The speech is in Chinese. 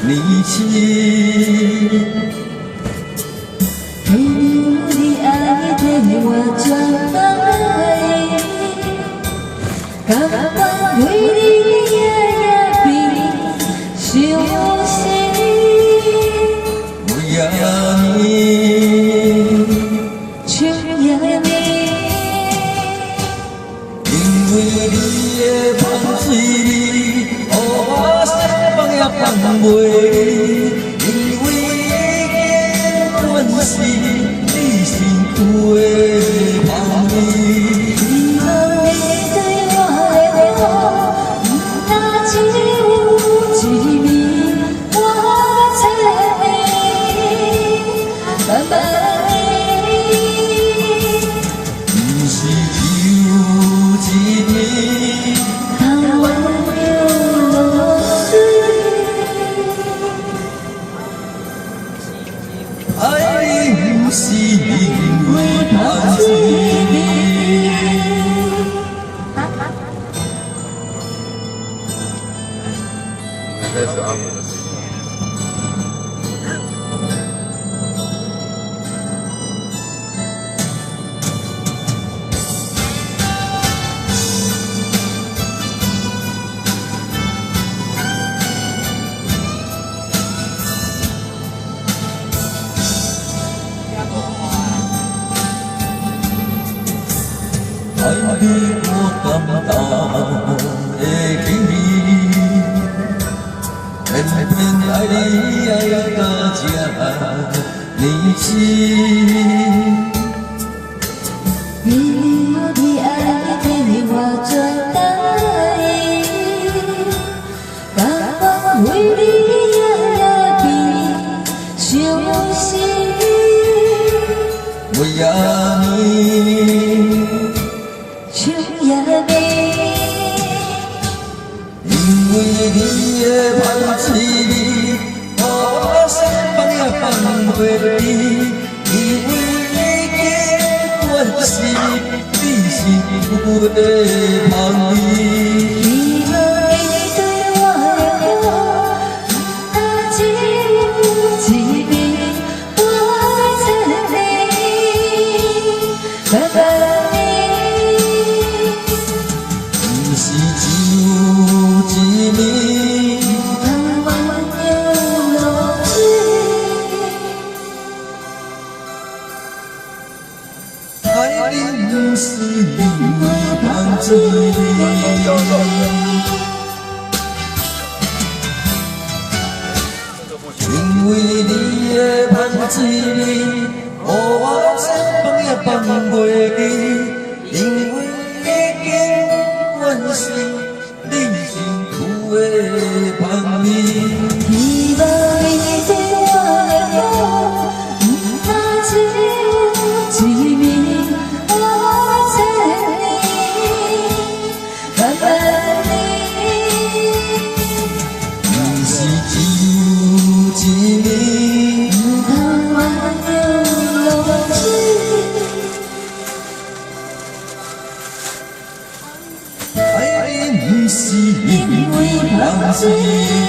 年轻。朋友你爱对我转来，甘愿为你夜夜比伤心。为了你，却也你，因为你的香水味，予我想放也放袂。因为已经惯是你身躯的香味。希望你对我的好，若只有一面，我猜你，慢慢你，不是只有一面。让我流落水。爱你不是因为香水味。那是阿姆的声音。爱你我感动的经历，偏偏爱你爱到这年轻。朋友你爱对我转来，甘愿为你夜夜比伤心。为了你，却也你，因为你的香水味，予我想放也放袂离。因为已经惯是你身躯的香味。希望你对我的好，若只有一面，我猜你，慢慢你。不是只有一面。让我流落水。爱你不是因为香水味，因为你的香水味，予我想放也放袂离。因为已经惯是你身躯的香味。希望你对我的好，若只有一面，我猜你，慢慢你，不是只有一面。让我流落水。爱你不是因为香水味。